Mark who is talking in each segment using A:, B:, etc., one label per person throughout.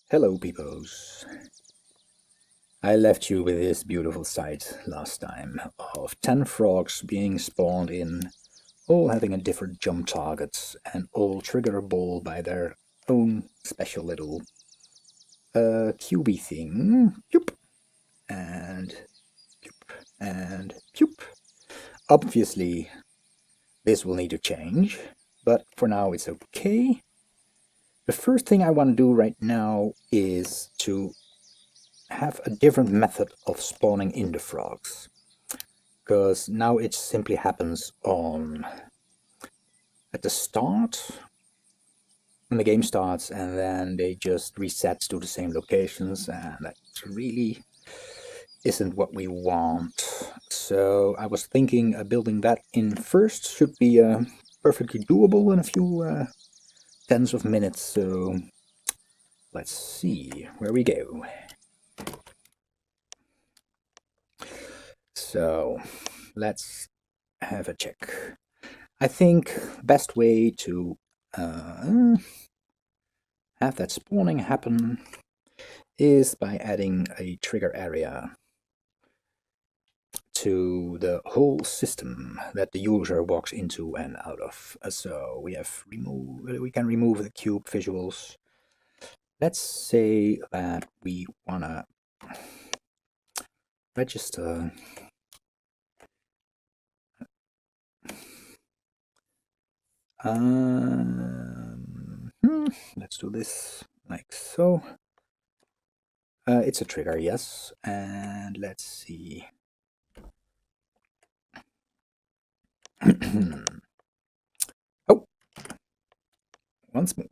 A: Hello, peoples. I left you with this beautiful sight last time of 10 frogs being spawned in, all having a different jump target and all triggerable by their own special little QB thing. Pew, and pew, and pew. Obviously, this will need to change, but for now it's okay. The first thing I want to do right now is to have a different method of spawning in the frogs, because now it simply happens on at the start when the game starts, and then they just reset to the same locations, and that really isn't what we want. So I was thinking building that in first should be perfectly doable in a few tens of minutes. So let's see where we go. So let's have a check. I think best way to have that spawning happen is by adding a trigger area to the whole system that the user walks into and out of. So we can remove the cube visuals. Let's say that we wanna register let's do this like so. It's a trigger, yes, and let's see. Oh, once more.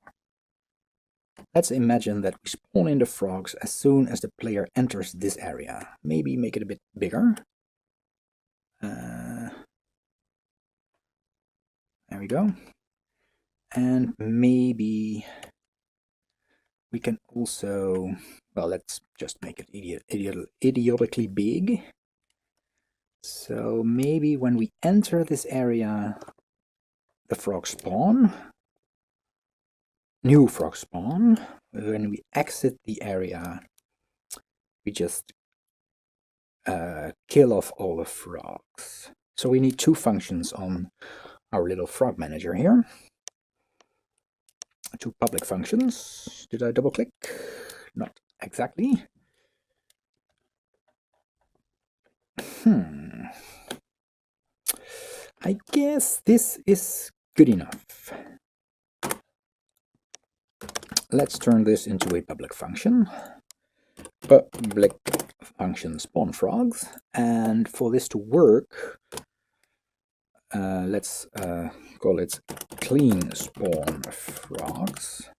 A: Let's imagine that we spawn in the frogs as soon as the player enters this area. Maybe make it a bit bigger. There we go. And maybe we can also, well, let's just make it idiotically big. So maybe when we enter this area, the frogs spawn. New frog spawn. When we exit the area, we just kill off all the frogs. So we need two functions on our little frog manager here. Two public functions. Did I double click? Not exactly. I guess this is good enough. Let's turn this into a public function. Public function spawn frogs. And for this to work, let's call it clean spawn frogs.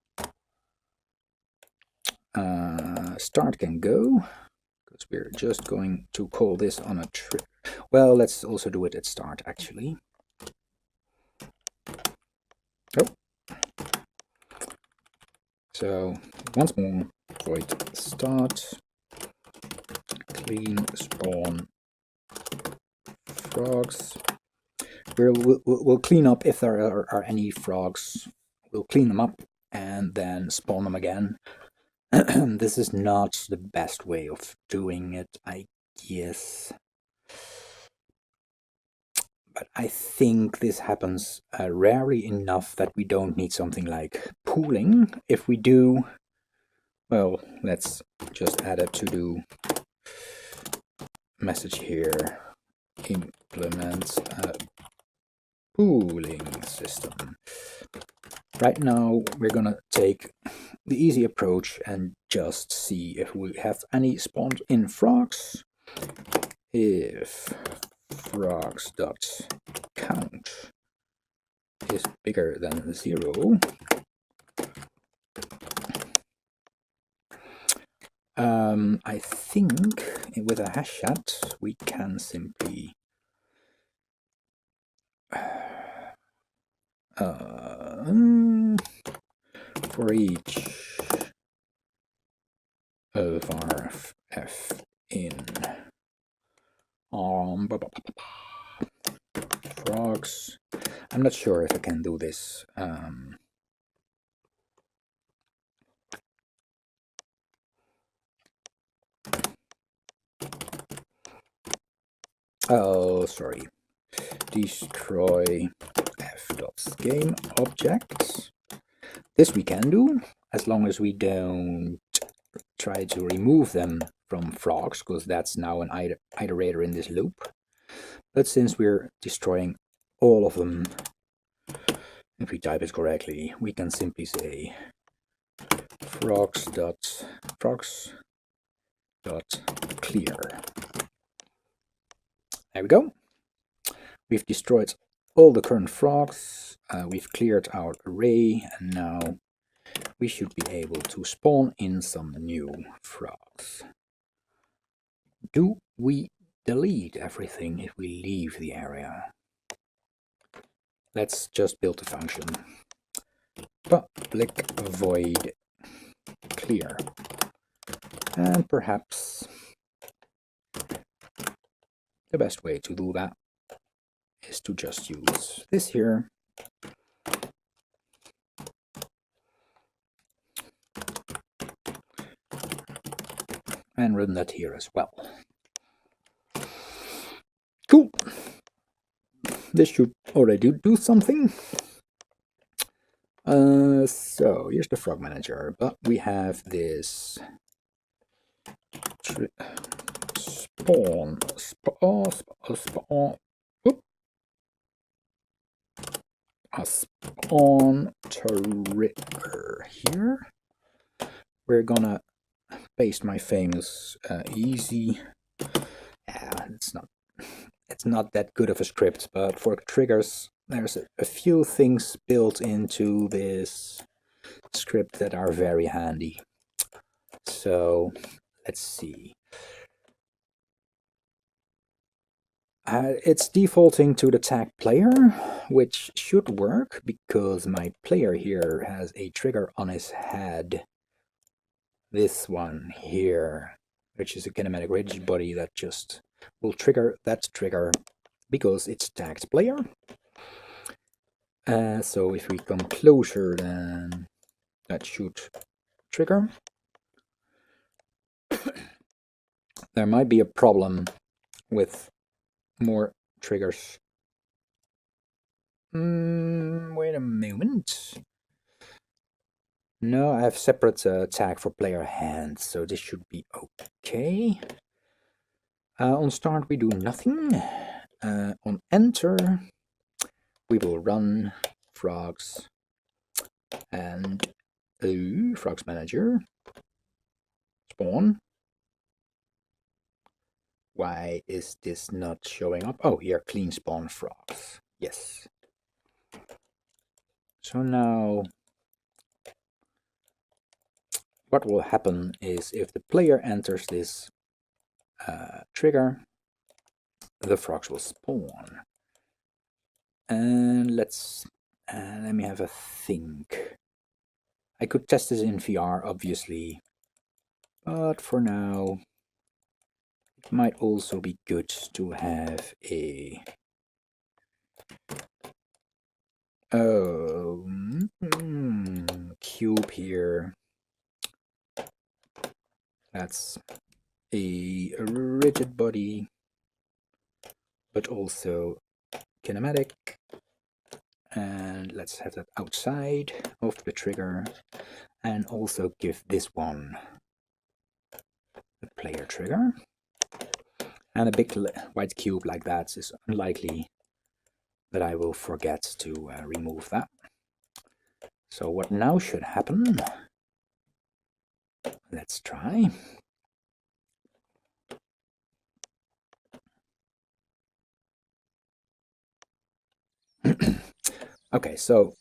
A: Start can go, because we're just going to call this on a trip. Well, let's also do it at start, actually. Oh. So once more, void start clean spawn frogs. We'll clean up if there are any frogs. We'll clean them up and then spawn them again. This is not the best way of doing it, I guess. But I think this happens rarely enough that we don't need something like pooling. If we do, well, let's just add a to-do message here. Implement a pooling system. Right now, we're gonna take the easy approach and just see if we have any spawned in frogs. If frogs.count is bigger than 0, I think with a hash chat we can simply for each of our f in frogs. I'm not sure if I can do this. Oh, sorry. Destroy f.game objects. This we can do, as long as we don't try to remove them from frogs, because that's now an iterator in this loop. But since we're destroying all of them, if we type it correctly, we can simply say frogs.clear. There we go. We've destroyed all the current frogs, we've cleared our array, and now we should be able to spawn in some new frogs. Do we delete everything if we leave the area? Let's just build a function. Public void clear. And perhaps the best way to do that is to just use this here. And run that here as well. Cool. This should already do something. So here's the frog manager, but we have this spawn trigger here. We're gonna paste my famous easy. It's not that good of a script, but for triggers, there's a few things built into this script that are very handy. So let's see. It's defaulting to the tag player, which should work because my player here has a trigger on his head. This one here, which is a kinematic rigid body that just will trigger that trigger because it's tagged player. So if we come closer, then that should trigger. There might be a problem with more triggers. Wait a moment. No, I have separate tag for player hand, so this should be okay. On start we do nothing. On enter we will run frogs and frogs manager spawn. Why is this not showing up? Oh, here, clean spawn frogs. Yes. So now what will happen is if the player enters this trigger, the frogs will spawn. And let me have a think. I could test this in VR, obviously, but for now, it might also be good to have a cube here. That's a rigid body, but also kinematic. And let's have that outside of the trigger, and also give this one the player trigger. And a big white cube like that is unlikely that I will forget to remove that. So what now should happen? Let's try. Okay, so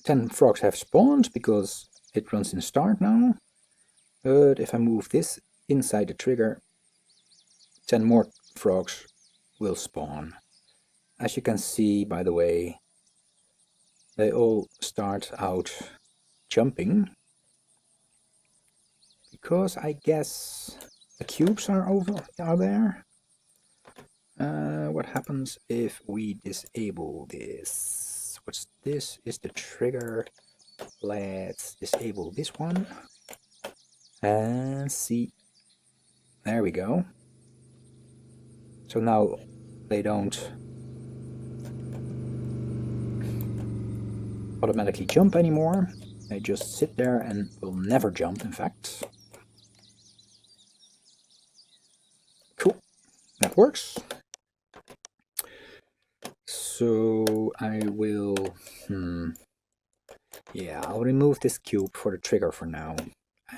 A: 10 frogs have spawned because it runs in start now. But if I move this inside the trigger, 10 more frogs will spawn. As you can see, by the way, they all start out jumping because I guess the cubes are there. What happens if we disable this? What's this? Is the trigger. Let's disable this one and see. There we go. So now they don't automatically jump anymore. They just sit there and will never jump, in fact. Cool, that works. So I will, yeah, I'll remove this cube for the trigger for now.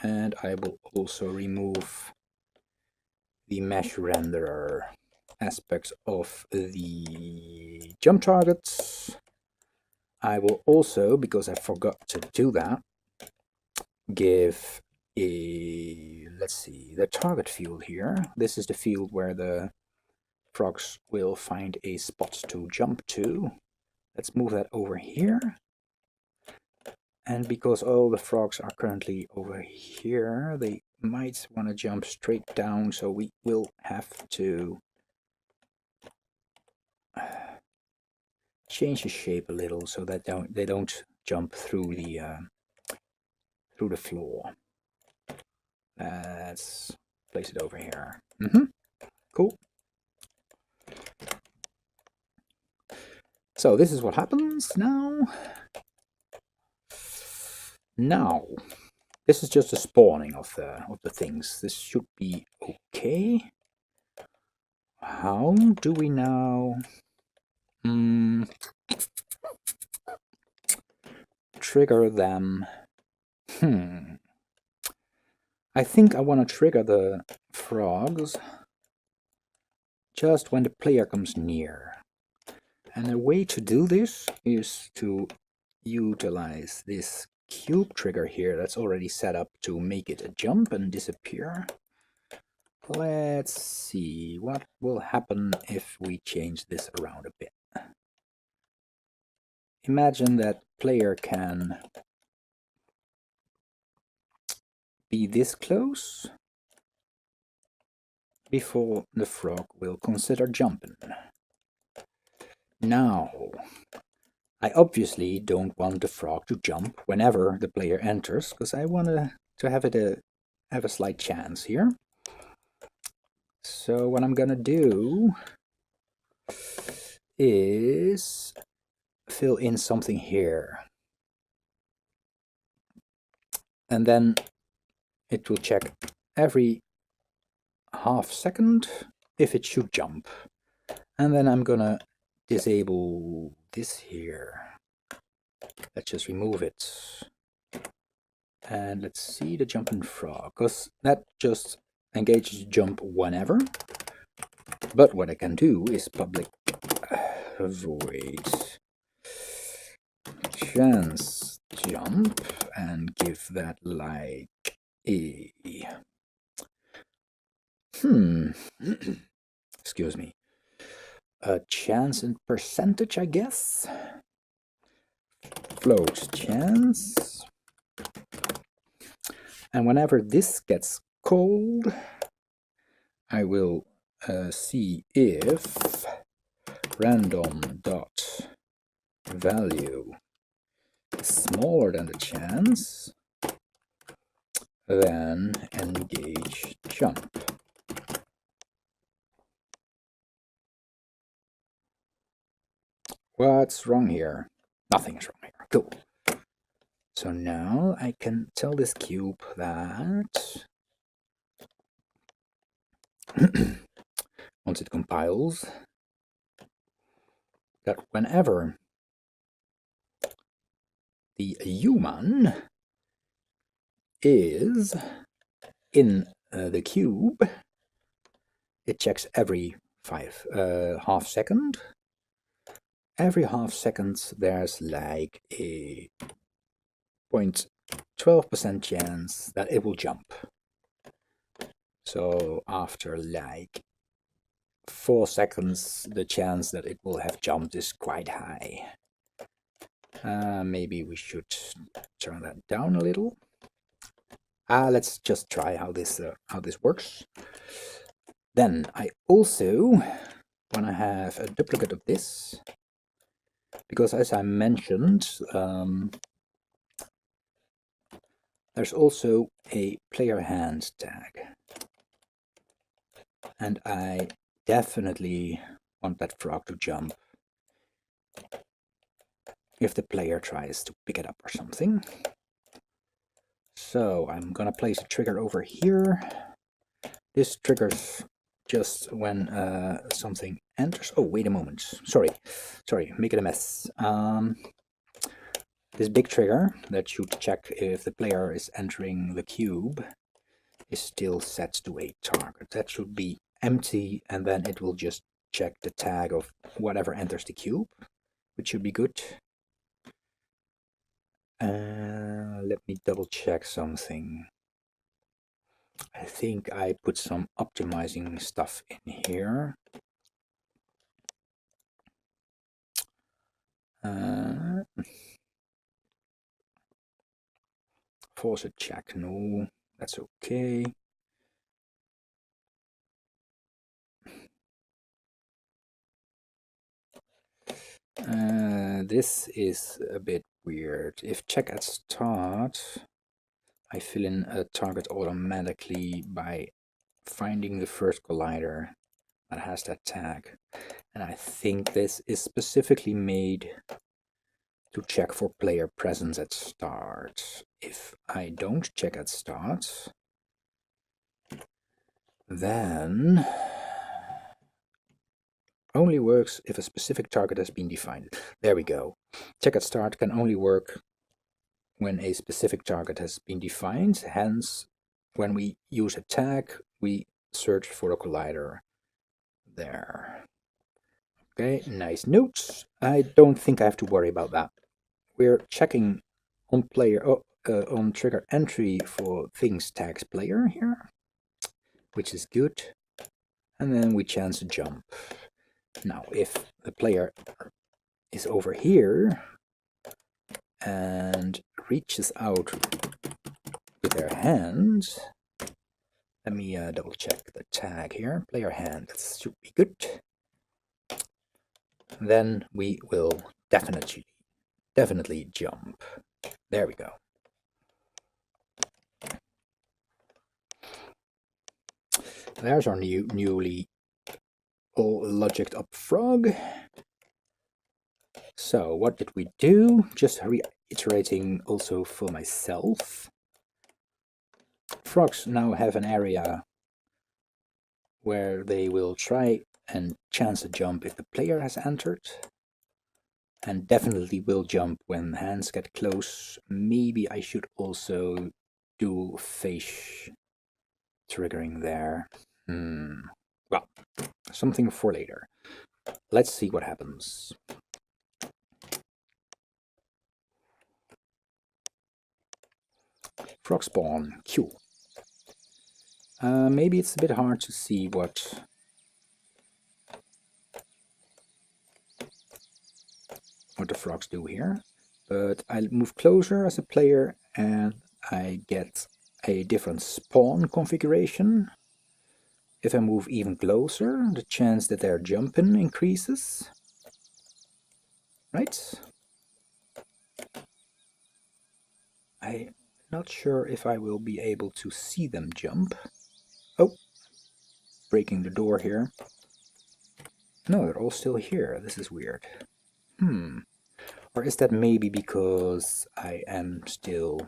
A: And I will also remove the mesh renderer aspects of the jump targets. I will also, because I forgot to do that, give a, let's see, the target field here. This is the field where the frogs will find a spot to jump to. Let's move that over here. And because all the frogs are currently over here, they might want to jump straight down, so we will have to change the shape a little so that they don't jump through the floor. Let's place it over here. Cool. So this is what happens now. Now, this is just the spawning of the things. This should be okay. How do we now trigger them? I think I want to trigger the frogs just when the player comes near. And the way to do this is to utilize this cube trigger here that's already set up to make it a jump and disappear. Let's see what will happen if we change this around a bit. Imagine that player can be this close before the frog will consider jumping. Now, I obviously don't want the frog to jump whenever the player enters, because I want to have it have a slight chance here. So what I'm gonna do is fill in something here, and then it will check every half second if it should jump, and then I'm gonna disable this here. Let's just remove it, and let's see the jumping frog, because that just engages jump whenever. But what I can do is public void chance jump and give that like a excuse me, a chance in percentage, I guess. Float chance. And whenever this gets called, I will see if random dot value is smaller than the chance, then engage jump. What's wrong here? Nothing is wrong here. Cool. So now I can tell this cube that once it compiles, that whenever the human is in the cube, it checks every half second. Every half second there's like a 0.12% chance that it will jump. So after like 4 seconds, the chance that it will have jumped is quite high. Maybe we should turn that down a little. Let's just try how this works. Then I also want to have a duplicate of this, because as I mentioned, there's also a player hand tag, and I definitely want that frog to jump if the player tries to pick it up or something. So I'm gonna place a trigger over here. This triggers just when something enters. Oh, wait a moment. Sorry, making a mess. This big trigger that should check if the player is entering the cube is still set to a target. That should be empty, and then it will just check the tag of whatever enters the cube, which should be good. Let me double check something. I think I put some optimizing stuff in here. Faucet check, no, that's okay. This is a bit weird. If check at start, I fill in a target automatically by finding the first collider that has that tag. And I think this is specifically made to check for player presence at start. If I don't check at start, then only works if a specific target has been defined. There we go. Check at start can only work when a specific target has been defined. Hence, when we use a tag, we search for a collider there. Okay, nice notes. I don't think I have to worry about that. We're checking on player on trigger entry for things tags player here, which is good. And then we chance a jump. Now, if the player is over here and reaches out with their hands, let me double check the tag here. Player hand, that should be good. Then we will definitely jump. There we go. There's our newly all logicked up frog. So what did we do? Just reiterating also for myself. Frogs now have an area where they will try and chance a jump if the player has entered, and definitely will jump when hands get close. Maybe I should also do face triggering there. Well, something for later. Let's see what happens. Frog spawn, Q. Maybe it's a bit hard to see what the frogs do here, but I'll move closer as a player and I get a different spawn configuration. If I move even closer, the chance that they're jumping increases. Right? I'm not sure if I will be able to see them jump. Oh, breaking the door here. No, they're all still here. This is weird. Or is that maybe because I am still...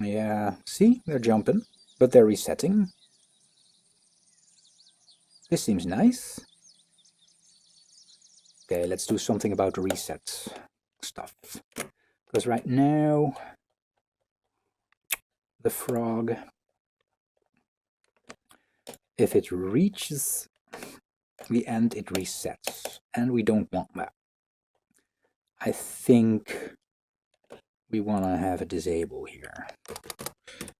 A: Yeah, see? They're jumping, but they're resetting. This seems nice. Okay, let's do something about the reset stuff. Because right now, the frog, if it reaches the end, it resets. And we don't want that. I think we want to have a disable here.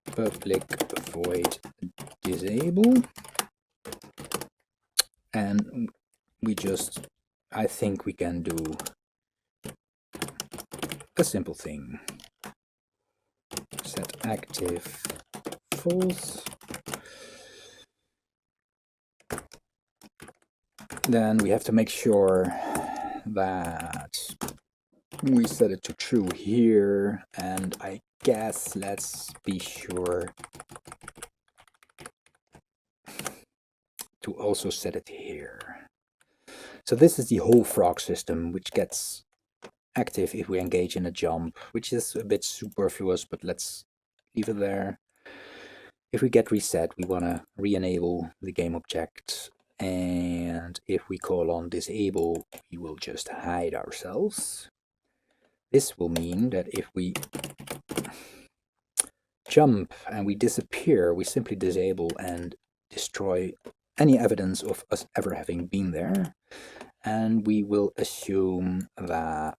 A: Public void disable. And we just, I think we can do a simple thing. Set active false. Then we have to make sure that we set it to true here, and I guess let's be sure to also set it here. So this is the whole frog system, which gets active if we engage in a jump, which is a bit superfluous, but let's leave it there. If we get reset, we want to re-enable the game object, and if we call on disable, we will just hide ourselves. This will mean that if we jump and we disappear, we simply disable and destroy any evidence of us ever having been there, and we will assume that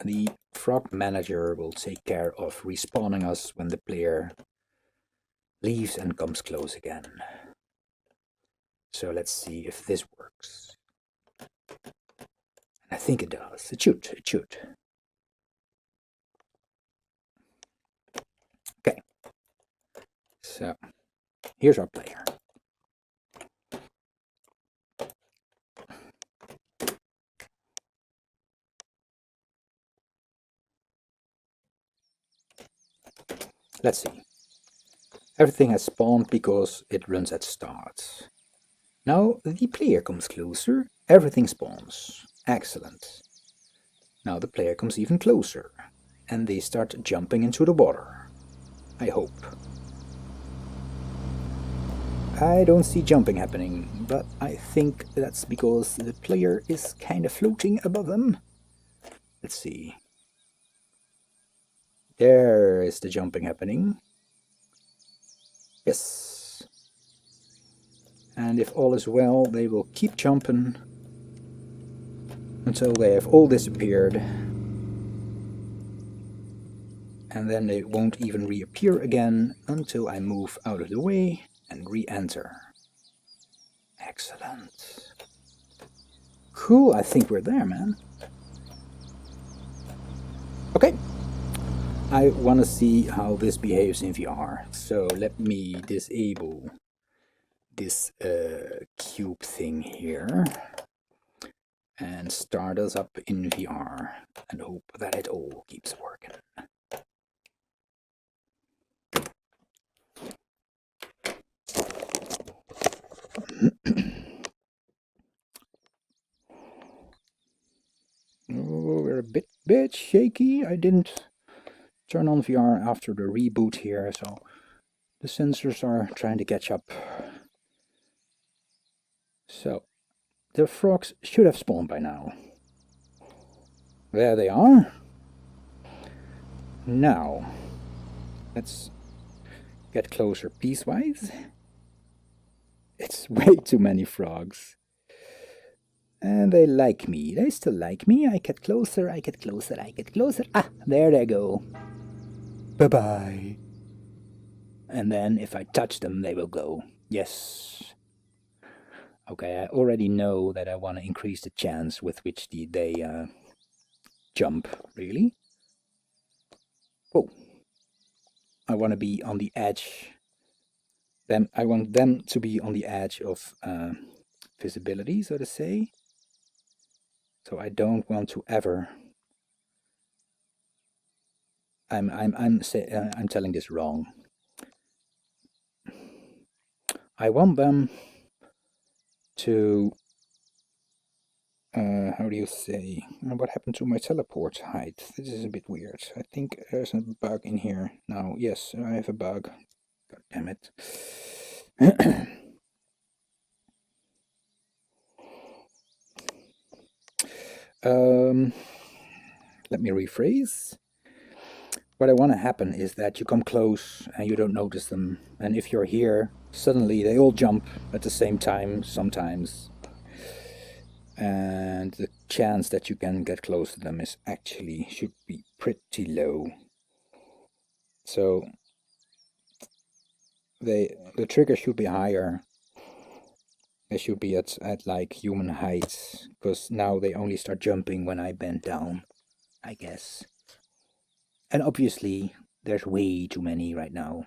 A: the frog manager will take care of respawning us when the player leaves and comes close again. So let's see if this works. I think it does. It should. Okay. So here's our player. Let's see. Everything has spawned because it runs at start. Now the player comes closer, everything spawns. Excellent. Now the player comes even closer, and they start jumping into the water. I hope. I don't see jumping happening, but I think that's because the player is kind of floating above them. Let's see. There is the jumping happening. Yes. And if all is well, they will keep jumping until they have all disappeared. And then they won't even reappear again until I move out of the way and re-enter. Excellent. Cool, I think we're there, man. Okay. I want to see how this behaves in VR. So let me disable this cube thing here and start us up in VR and hope that it all keeps working. Oh, we're a bit shaky. I didn't turn on VR after the reboot here, so the sensors are trying to catch up. So the frogs should have spawned by now. There they are. Now let's get closer piecewise. It's way too many frogs. And they like me. They still like me. I get closer, I get closer, I get closer. Ah, there they go. Bye-bye. And then if I touch them, they will go. Yes. Okay, I already know that I want to increase the chance with which they jump, really. Oh. I want to be on the edge. I want them to be on the edge of visibility, so to say. So I don't want to ever. I'm telling this wrong. I want them to. How do you say? What happened to my teleport height? This is a bit weird. I think there's a bug in here now. Yes, I have a bug. God damn it. Let me rephrase. What I want to happen is that you come close and you don't notice them. And if you're here, suddenly they all jump at the same time sometimes. And the chance that you can get close to them should be pretty low. So the trigger should be higher. They should be at like human height, because now they only start jumping when I bend down, I guess. And obviously, there's way too many right now.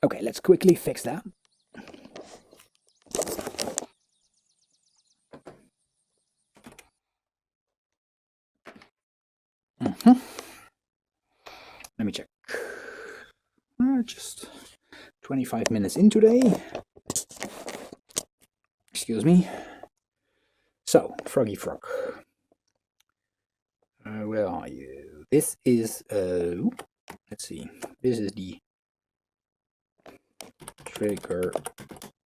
A: Okay, let's quickly fix that. Let me check. Just 25 minutes in today. Excuse me. So, Froggy Frog. Where are you? This is, let's see. This is the trigger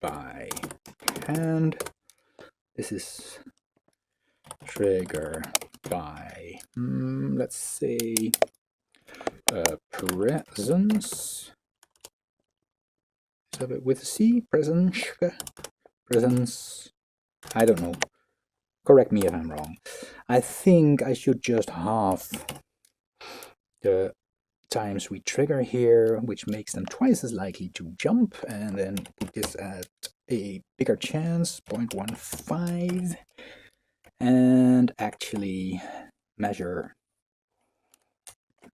A: by hand. This is trigger by, let's say, presence. Is that with a C? Presence? Presence? I don't know. Correct me if I'm wrong. I think I should just halve the times we trigger here, which makes them twice as likely to jump, and then put this at a bigger chance, 0.15, and actually measure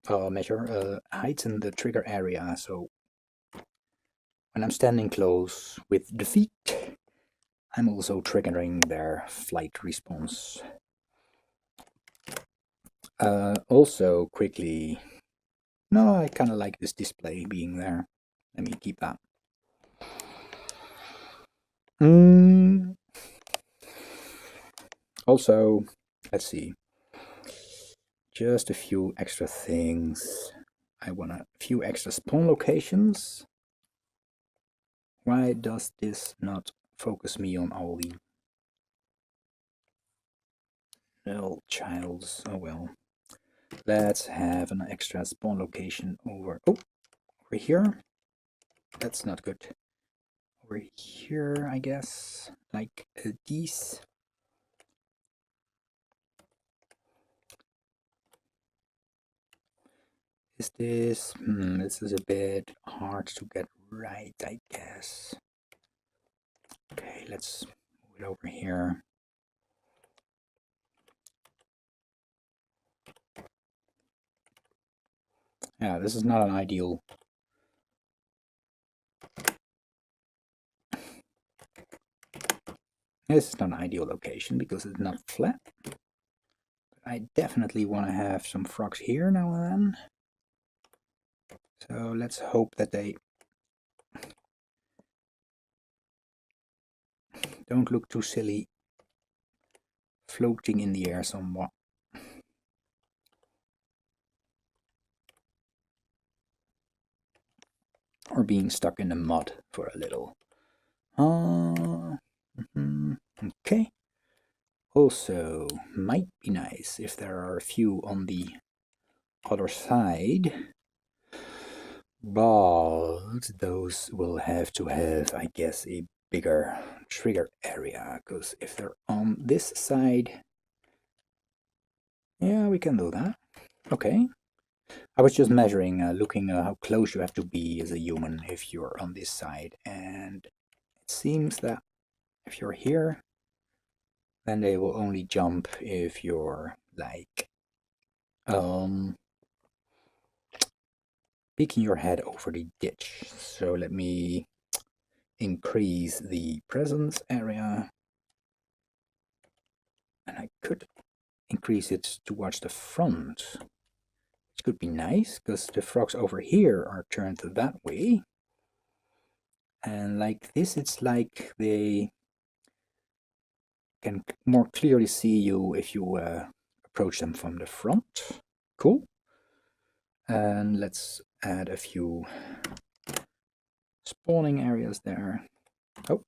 A: heighten the trigger area. So when I'm standing close with the feet, I'm also triggering their flight response. Also, quickly, no, I kind of like this display being there. Let me keep that. Also, let's see. Just a few extra things. I want a few extra spawn locations. Why does this not focus me on all the little childs? Oh well. Let's have an extra spawn location over here. That's not good. Over here, I guess, like these. Is this? This is a bit hard to get right, I guess. Okay, let's move it over here. Yeah, this is not an ideal. This is not an ideal location because it's not flat. I definitely want to have some frogs here now and then. So let's hope that they don't look too silly floating in the air somewhat. Or being stuck in the mud for a little. Okay. Also, might be nice if there are a few on the other side. But those will have to have, I guess, a bigger trigger area. Because if they're on this side, yeah, we can do that. Okay. I was just measuring, looking how close you have to be as a human if you're on this side. And it seems that if you're here, then they will only jump if you're like peeking your head over the ditch. So let me increase the presence area, and I could increase it towards the front, which could be nice because the frogs over here are turned that way, and like this it's like they can more clearly see you if you approach them from the front. Cool. And let's add a few spawning areas there. Oh.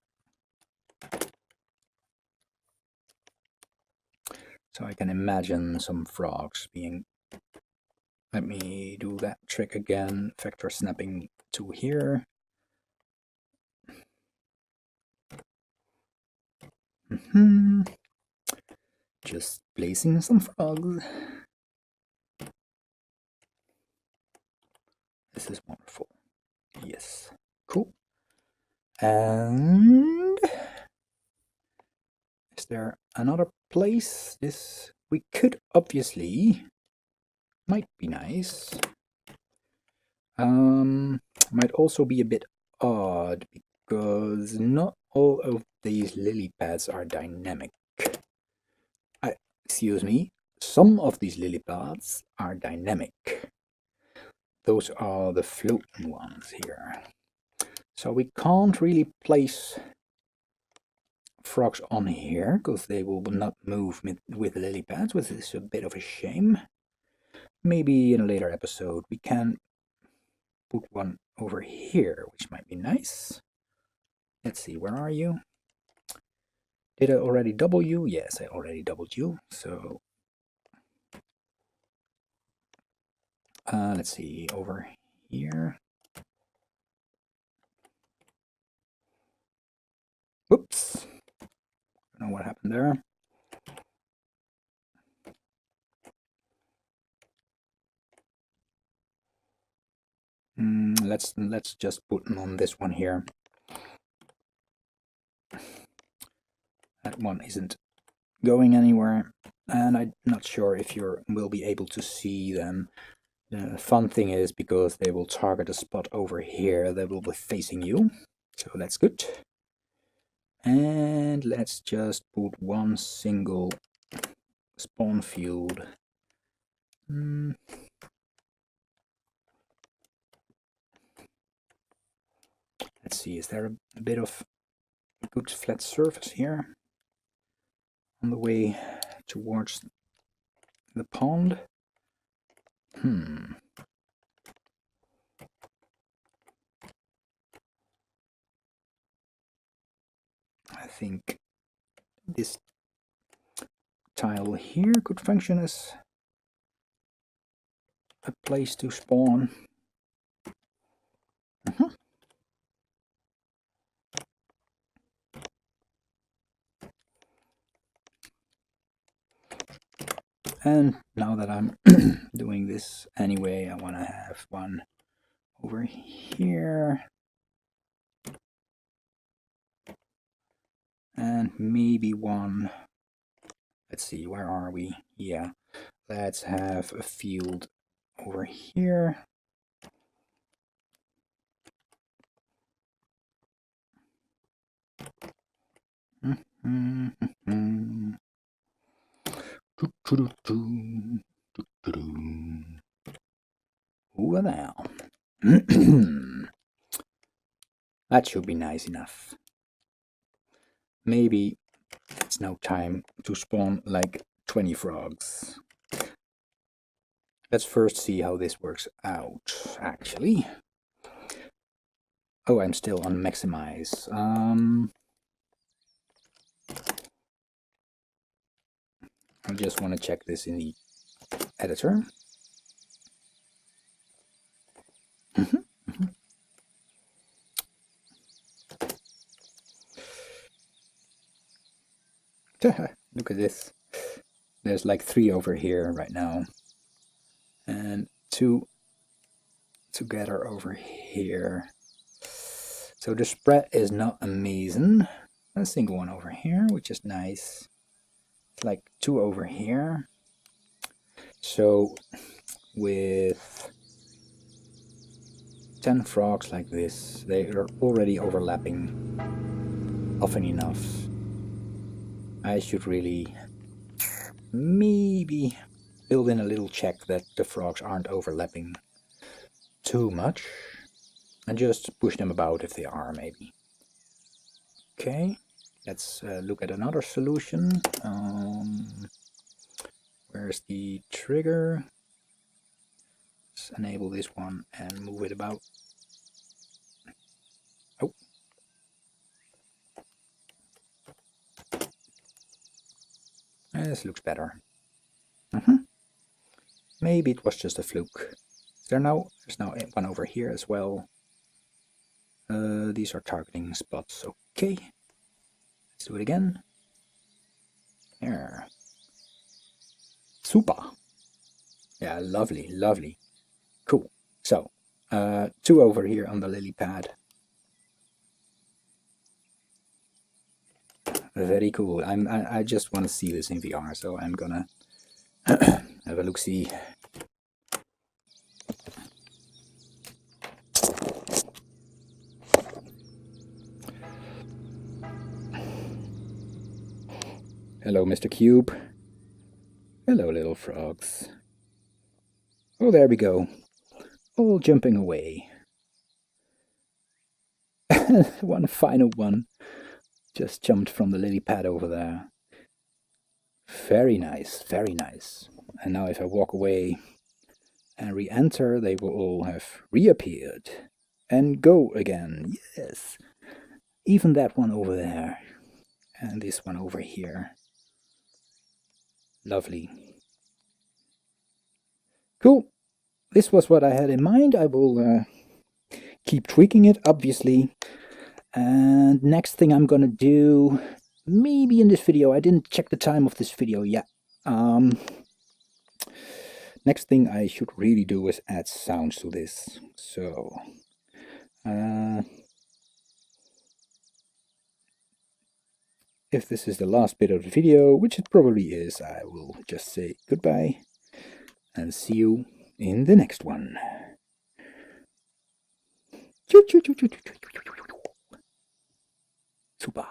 A: So I can imagine some frogs being... Let me do that trick again, vector snapping to here. Just placing some frogs. This is wonderful. Yes, cool. And is there another place? This we could obviously, might be nice. Might also be a bit odd because not all of these lily pads are dynamic. Excuse me, some of these lily pads are dynamic. Those are the floating ones here. So we can't really place frogs on here because they will not move with lily pads, which is a bit of a shame. Maybe in a later episode we can put one over here, which might be nice. Let's see, where are you? Did I already double you? Yes, I already doubled you. So let's see, over here. Oops. I don't know what happened there. Let's just put on this one here. That one isn't going anywhere, and I'm not sure if you will be able to see them. The fun thing is, because they will target a spot over here, they will be facing you, so that's good. And let's just put one single spawn field. Let's see, is there a bit of good flat surface here on the way towards the pond? I think this tile here could function as a place to spawn. And now that I'm doing this anyway, I want to have one over here. And maybe one, let's see, where are we? Yeah, let's have a field over here. Over there. That should be nice enough. Maybe it's now time to spawn like 20 frogs. Let's first see how this works out, actually. Oh, I'm still on maximize. I just want to check this in the editor. Look at this. There's like 3 over here right now. And 2 together over here. So the spread is not amazing. A single one over here, which is nice. It's like 2 over here. So with 10 frogs like this, they are already overlapping often enough. I should really maybe build in a little check that the frogs aren't overlapping too much, and just push them about if they are, maybe. Okay, let's look at another solution. Where's the trigger? Let's enable this one and move it about. Oh. This looks better. Maybe it was just a fluke. There's now one over here as well. These are targeting spots. Okay. Let's do it again. There. Super. Yeah, lovely, lovely. Cool. So, 2 over here on the lily pad. Very cool. I just want to see this in VR, so I'm gonna have a look-see. Hello, Mr. Cube. Hello, little frogs. Oh, there we go. All jumping away. one final one just jumped from the lily pad over there. Very nice, very nice. And now if I walk away and re-enter, they will all have reappeared. And go again, yes. Even that one over there. And this one over here. Lovely. Cool. This was what I had in mind. I will keep tweaking it, obviously. And next thing I'm gonna do, maybe in this video, I didn't check the time of this video yet. Next thing I should really do is add sounds to this. So, if this is the last bit of the video, which it probably is, I will just say goodbye and see you in the next one. Super.